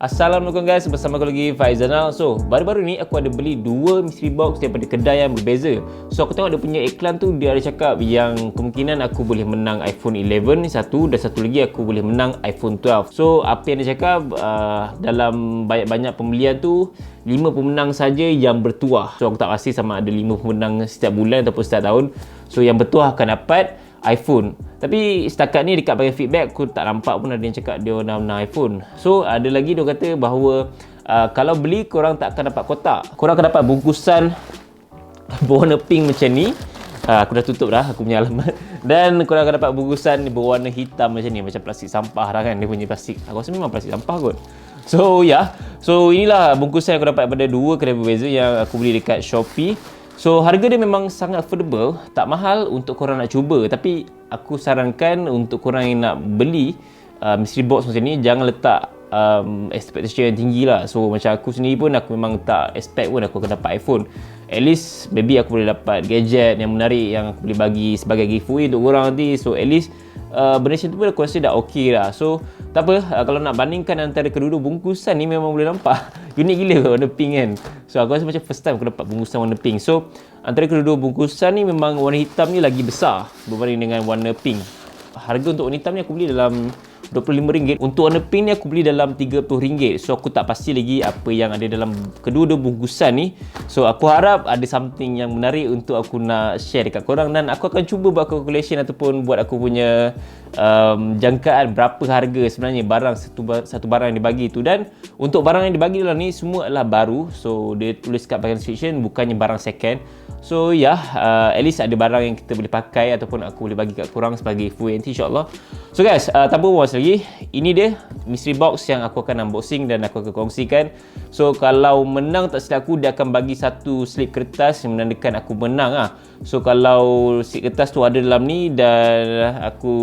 Assalamualaikum guys, bersama aku lagi Faizanal. So, baru-baru ni aku ada beli dua mystery box daripada kedai yang berbeza. So, aku tengok dia punya iklan tu, dia ada cakap yang kemungkinan aku boleh menang iPhone 11 ni satu, dan satu lagi aku boleh menang iPhone 12. So, apa yang dia cakap, dalam banyak-banyak pembelian tu 5 pemenang saja yang bertuah. So, aku tak pasti sama ada 5 pemenang setiap bulan ataupun setiap tahun. So, yang bertuah akan dapat iPhone. Tapi setakat ni dekat bagi feedback aku tak nampak pun ada yang cakap dia nak menang iPhone. So ada lagi dia kata bahawa kalau beli korang tak akan dapat kotak. Korang akan dapat bungkusan berwarna pink macam ni. Aku dah tutup dah aku punya alamat. Dan korang akan dapat bungkusan berwarna hitam macam ni, macam plastik sampah dah kan, dia punya plastik. Aku rasa memang plastik sampah kot. So so inilah bungkusan yang aku dapat daripada dua kedai berbeza yang aku beli dekat Shopee. So harga dia memang sangat affordable, tak mahal untuk korang nak cuba. Tapi aku sarankan untuk korang yang nak beli mystery box macam ni, jangan letak expectation yang tinggi lah. So macam aku sendiri pun, aku memang tak expect pun aku akan dapat iPhone. At least maybe aku boleh dapat gadget yang menarik yang aku boleh bagi sebagai giveaway untuk korang nanti. So at least benda macam tu pun aku rasa dah okey lah. So tak apa, kalau nak bandingkan antara kedua-dua bungkusan ni, memang boleh nampak unik gila warna pink kan. So aku rasa macam first time aku dapat bungkusan warna pink. So antara kedua-dua bungkusan ni memang warna hitam ni lagi besar berbanding dengan warna pink. Harga untuk warna hitam ni aku beli dalam RM25. Untuk warna pink ni aku beli dalam RM30. So aku tak pasti lagi apa yang ada dalam kedua-dua bungkusan ni. So aku harap ada something yang menarik untuk aku nak share dekat korang, dan aku akan cuba buat calculation ataupun buat aku punya jangkaan berapa harga sebenarnya barang satu barang yang dibagi tu. Dan untuk barang yang dibagi dalam ni semua adalah baru. So dia tulis kat bahagian description bukannya barang second. So at least ada barang yang kita boleh pakai ataupun aku boleh bagi kat korang sebagai giveaway nanti insyaAllah. So guys, tanpa buang masa lagi, ini dia mystery box yang aku akan unboxing dan aku akan kongsikan. So kalau menang, tak silap aku, dia akan bagi satu slip kertas yang menandakan aku menang lah. So kalau slip kertas tu ada dalam ni dan aku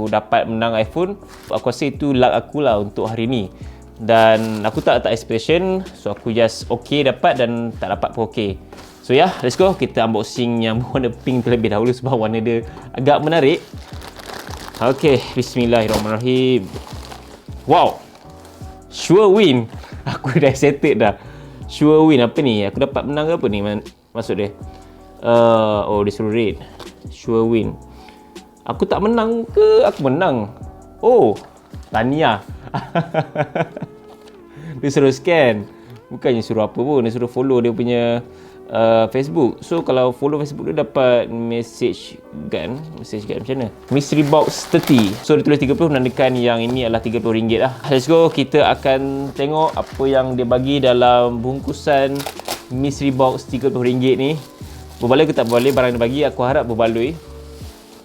dapat menang iPhone, aku rasa itu luck aku lah untuk hari ni. Dan aku tak letak expectation, so aku just okay dapat dan tak dapat pun okay. So let's go, kita unboxing yang warna pink terlebih dahulu sebab warna dia agak menarik. Okay, bismillahirrahmanirrahim. Wow, sure win. Aku dah excited dah. Sure win apa ni? Aku dapat menang ke apa ni maksud dia? Oh, dia suruh rate. Sure win. Aku tak menang ke aku menang? Oh, tahniah. Dia suruh scan. Bukannya suruh apa pun, dia suruh follow dia punya Facebook. So kalau follow Facebook dia dapat message gun macam mana? Mystery box 30. So dia tulis 30 menandakan yang ini adalah RM30 lah. Let's go, kita akan tengok apa yang dia bagi dalam bungkusan mystery box RM30 ni. Berbaloi ke tak berbaloi barang dia bagi? Aku harap berbaloi.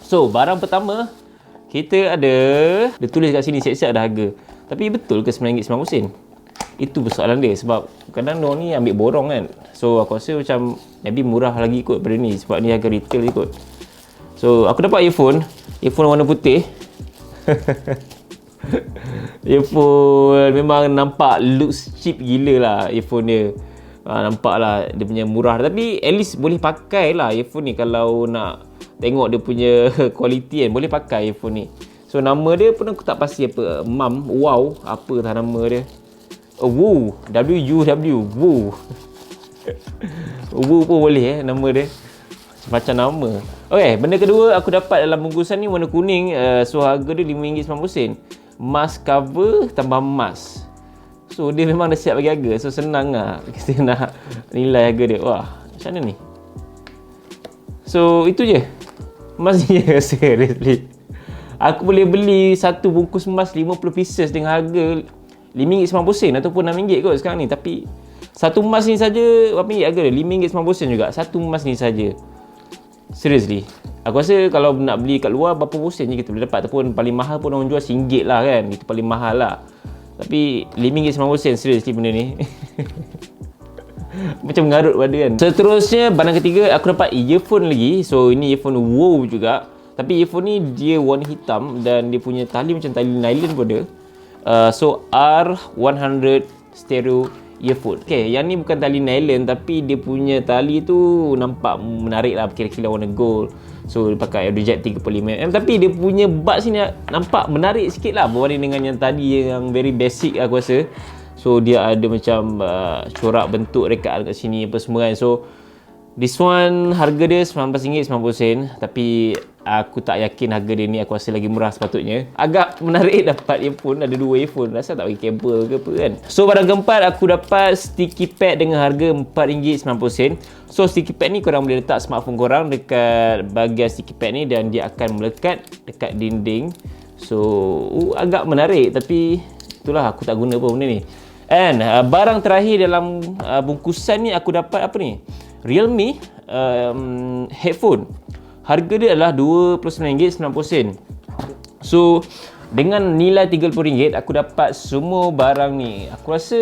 So barang pertama kita ada, dia tulis kat sini siap-siap ada harga. Tapi betul ke RM9.90? Itu persoalan dia, sebab kadang diorang ni ambil borong kan. So aku rasa macam maybe murah lagi kot pada ni, sebab ni harga retail je kot. So aku dapat earphone warna putih. Earphone memang nampak looks cheap gila lah earphone dia. Nampak lah dia punya murah, tapi at least boleh pakai lah earphone ni. Kalau nak tengok dia punya quality kan, boleh pakai earphone ni. So nama dia pun aku tak pasti apa, Wow, apa dah nama dia. Woo, W-U-W, Woo. Woo pun boleh nama dia. Macam nama. Okay, benda kedua aku dapat dalam bungkusan ni warna kuning. So harga dia RM5.90. Mask cover tambah mask. So dia memang dah siap bagi harga. So senang lah kita nak nilai harga dia. Wah, macam mana ni? So itu je. Mask ni je. Seriously, aku boleh beli satu bungkus mask 50 pieces dengan harga RM5.90 ataupun RM6 kot sekarang ni. Tapi satu mask ni saja berapa ringgit harga dia? RM5.90 juga. Satu mask ni saja. Seriously, aku rasa kalau nak beli kat luar berapa sen je kita boleh dapat, ataupun paling mahal pun orang jual RM1 lah kan. Itu paling mahal lah. Tapi RM5.90, seriously benda ni. Macam mengarut pada kan. Seterusnya barang ketiga aku dapat earphone lagi. So ini earphone Wow juga. Tapi earphone ni dia warna hitam dan dia punya tali macam tali nylon pun ada. So R100 stereo earphone. Okay, yang ni bukan tali nylon, tapi dia punya tali tu nampak menarik lah, kira-kira warna gold. So dia pakai AutoJack 35mm, tapi dia punya buds ni nampak menarik sikit lah berbanding dengan yang tadi yang very basic aku rasa. So dia ada macam corak bentuk rekaan kat sini apa semua kan. So this one harga dia RM19.90, tapi aku tak yakin harga dia ni, aku rasa lagi murah sepatutnya. Agak menarik dapat earphone, ada 2 earphone, rasa tak bagi kabel ke apa kan. So barang keempat aku dapat sticky pad dengan harga RM4.90. So sticky pad ni korang boleh letak smartphone korang dekat bahagian sticky pad ni dan dia akan melekat dekat dinding. So agak menarik, tapi itulah aku tak guna pun benda ni. And barang terakhir dalam bungkusan ni aku dapat apa ni? Realme headphone. Harga dia adalah RM29.90. So dengan nilai RM30 aku dapat semua barang ni. Aku rasa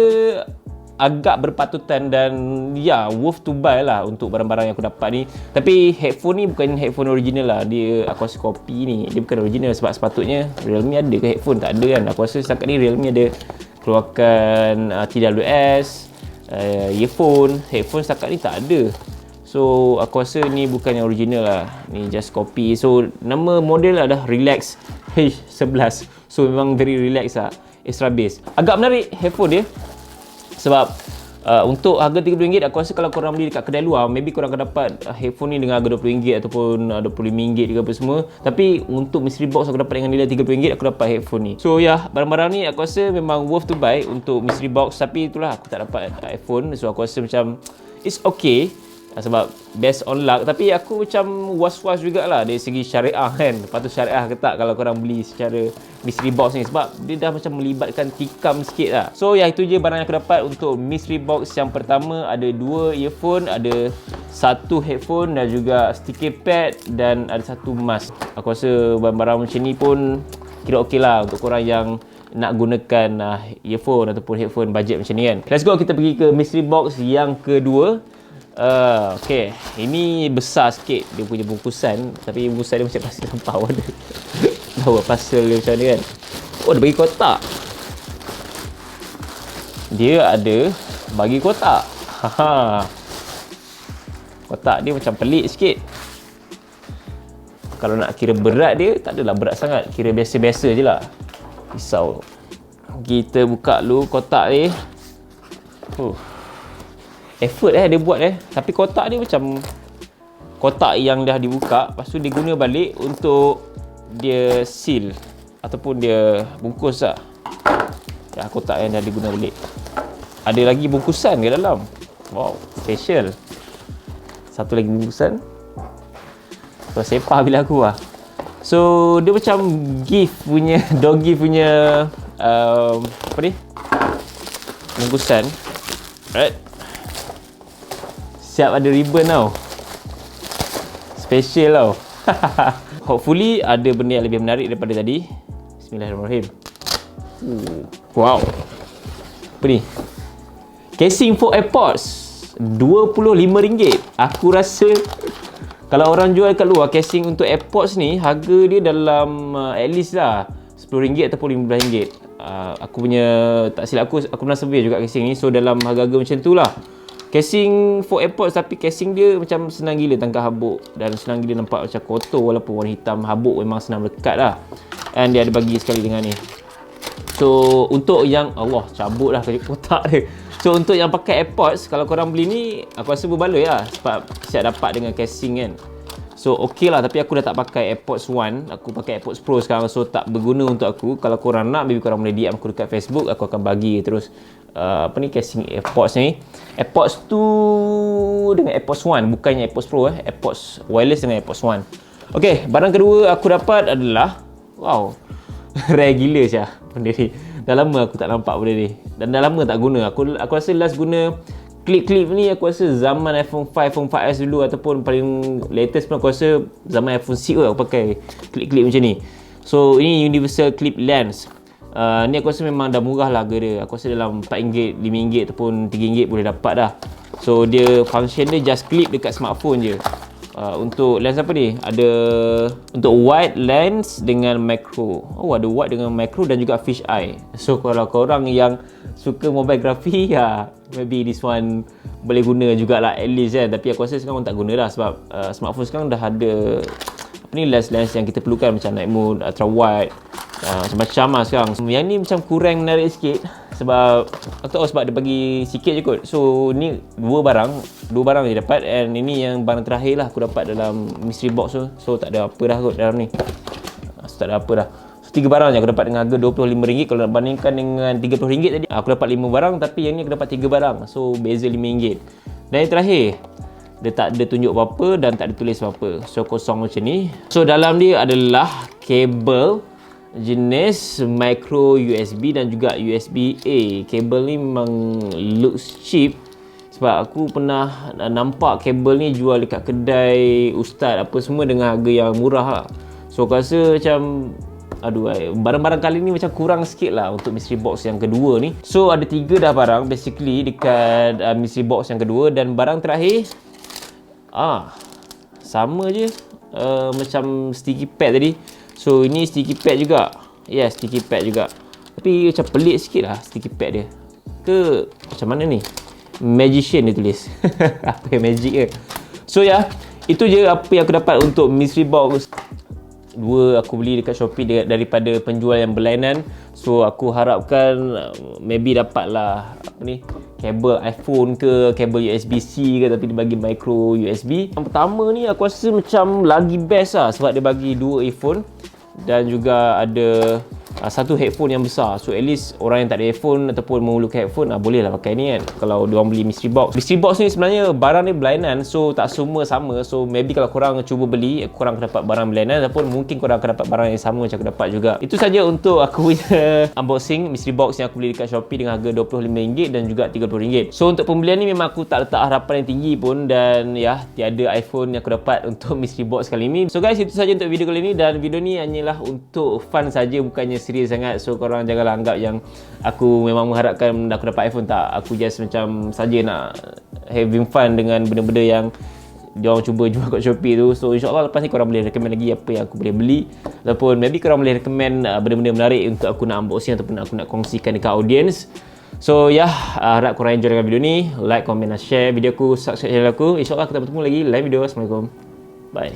agak berpatutan dan ya, worth to buy lah untuk barang-barang yang aku dapat ni. Tapi headphone ni bukan headphone original lah. Dia aku rasa copy ni. Dia bukan original sebab sepatutnya Realme ada ke headphone? Tak ada kan. Aku rasa setakat ni Realme ada keluarkan TWS, earphone, headphone setakat ni tak ada. So aku rasa ni bukan yang original lah, ni just copy. So nama model adalah Relax H11. So memang very relax lah, extra bass. Agak menarik headphone dia sebab untuk harga RM30 aku rasa kalau korang beli dekat kedai luar, maybe korang akan dapat headphone ni dengan harga RM20 ataupun RM25 ke apa semua. Tapi untuk mystery box aku dapat dengan nilai RM30, aku dapat headphone ni. So ya, barang-barang ni aku rasa memang worth to buy untuk mystery box. Tapi itulah, aku tak dapat iPhone, so aku rasa macam it's okay sebab based on luck. Tapi aku macam was-was jugalah dari segi syariah kan, patut syariah ke tak kalau korang beli secara mystery box ni, sebab dia dah macam melibatkan tikam sikit lah. So ya, itu je barang yang aku dapat untuk mystery box yang pertama. Ada 2 earphone, ada 1 headphone dan juga sticker pad dan ada 1 mask. Aku rasa barang-barang macam ni pun kira okey lah untuk korang yang nak gunakan earphone ataupun headphone budget macam ni kan. Let's go, kita pergi ke mystery box yang kedua. Okay, ini besar sikit dia punya bungkusan, tapi bungkusan dia macam pasal lampau ada. Tahu pasal dia macam ni kan. Oh, dia bagi kotak. Dia ada bagi kotak. Kotak dia macam pelik sikit. Kalau nak kira berat dia, tak adalah berat sangat, kira biasa-biasa je lah. Risau. Kita buka dulu kotak ni. Effort dia buat tapi kotak ni macam kotak yang dah dibuka, lepas tu dia guna balik untuk dia seal ataupun dia bungkus lah. Ya, kotak yang dah diguna balik. Ada lagi bungkusan ke dalam. Wow, special. Satu lagi bungkusan. So, sepah bila aku lah. So dia macam gift punya, dog gift punya apa ni, bungkusan. Alright, siap ada ribbon tau. Special tau. Hopefully ada benda yang lebih menarik daripada tadi. Bismillahirrahmanirrahim. Wow. Apa ni? Casing for AirPods RM25. Aku rasa kalau orang jual kat luar casing untuk AirPods ni, harga dia dalam at least lah RM10 ataupun RM15. Aku punya, tak silap aku pernah survey juga casing ni. So dalam harga-harga macam tu lah casing for AirPods, tapi casing dia macam senang gila tangkap habuk dan senang gila nampak macam kotor walaupun warna hitam. Habuk memang senang melekat lah. And dia ada bagi sekali dengan ni. So untuk yang, Allah, cabut lah kotak dia. So untuk yang pakai AirPods, kalau korang beli ni, aku rasa berbaloi lah sebab siap dapat dengan casing kan. So okey lah, tapi aku dah tak pakai AirPods One, aku pakai AirPods Pro sekarang, so tak berguna untuk aku. Kalau korang nak, maybe korang boleh DM aku dekat Facebook, aku akan bagi terus apa ni, casing AirPods ni. AirPods tu dengan AirPods One, bukannya AirPods Pro AirPods wireless dengan AirPods One. Okey, barang kedua aku dapat adalah, wow, rare gila Syah benda ni. Dah lama aku tak nampak benda ni dan dah lama tak guna. Aku rasa last guna clip ni aku rasa zaman iPhone 5, iPhone 5S dulu, ataupun paling latest pun aku rasa zaman iPhone 6 aku pakai clip macam ni. So ini universal clip lens. Ni aku rasa memang dah murah lah harga dia. Aku rasa dalam RM4, RM5 ataupun RM3 boleh dapat dah. So dia function dia just clip dekat smartphone je. Untuk lens apa ni? Ada untuk wide lens dengan macro. Oh, ada wide dengan macro dan juga fish eye. So kalau korang yang suka mobilografi, ya, maybe this one boleh guna jugalah at least kan. Tapi aku rasa sekarang tak guna dah sebab smartphone sekarang dah ada apa ni, lens yang kita perlukan macam night mode, ultra wide, macam-macam lah sekarang. Yang ni macam kurang menarik sikit Sebab aku tahu sebab dia bagi sikit je kot. So ni dua barang je dapat, and ini yang barang terakhir lah aku dapat dalam mystery box tu. So tak ada apa dah kot dalam ni. So tak ada apa dah. So 3 barang je aku dapat dengan harga RM25. Kalau nak bandingkan dengan RM30 tadi, aku dapat 5 barang, tapi yang ni aku dapat 3 barang. So beza RM5. Dan yang terakhir, dia tak ada tunjuk apa-apa dan tak ada tulis apa-apa. So kosong macam ni. So dalam dia adalah kabel jenis micro USB dan juga USB-A. Kabel ni memang looks cheap, sebab aku pernah nampak kabel ni jual dekat kedai ustaz apa semua dengan harga yang murah lah. So aku rasa macam barang-barang kali ni macam kurang sikit lah untuk mystery box yang kedua ni. So ada 3 dah barang basically dekat mystery box yang kedua, dan barang terakhir sama je macam sticky pad tadi. So ini sticky pad juga. Yes, sticky pad juga. Tapi macam pelik sikit lah sticky pad dia. Ke macam mana ni? Magician dia tulis. Apa yang magic ke? So itu je apa yang aku dapat untuk mystery box 2 aku beli dekat Shopee daripada penjual yang berlainan. So aku harapkan maybe dapatlah kabel iPhone ke, kabel USB-C ke, tapi dia bagi micro USB. Yang pertama ni aku rasa macam lagi best lah, sebab dia bagi 2 earphone dan juga ada satu headphone yang besar. So at least orang yang tak ada headphone ataupun memerlukan headphone boleh lah pakai ni kan, kalau diorang beli mystery box. Mystery box ni sebenarnya barang ni berlainan, so tak semua sama. So maybe kalau korang cuba beli, korang akan dapat barang berlainan, ataupun mungkin korang akan dapat barang yang sama macam aku dapat juga. Itu saja untuk aku punya unboxing mystery box yang aku beli dekat Shopee dengan harga RM25 dan juga RM30. So untuk pembelian ni memang aku tak letak harapan yang tinggi pun, dan tiada iPhone yang aku dapat untuk mystery box kali ni. So guys, itu saja untuk video kali ni, dan video ni hanyalah untuk fun saja, bukannya serius sangat. So korang janganlah anggap yang aku memang mengharapkan aku dapat iPhone. Tak, aku just macam saja nak having fun dengan benda-benda yang diorang cuba jual kat Shopee tu. So insyaAllah lepas ni korang boleh recommend lagi apa yang aku boleh beli, ataupun maybe korang boleh recommend benda-benda menarik untuk aku nak unboxing ataupun aku nak kongsikan dekat audience. So harap korang enjoy dengan video ni. Like, comment dan share video aku, subscribe channel aku. InsyaAllah kita bertemu lagi lain video. Assalamualaikum. Bye.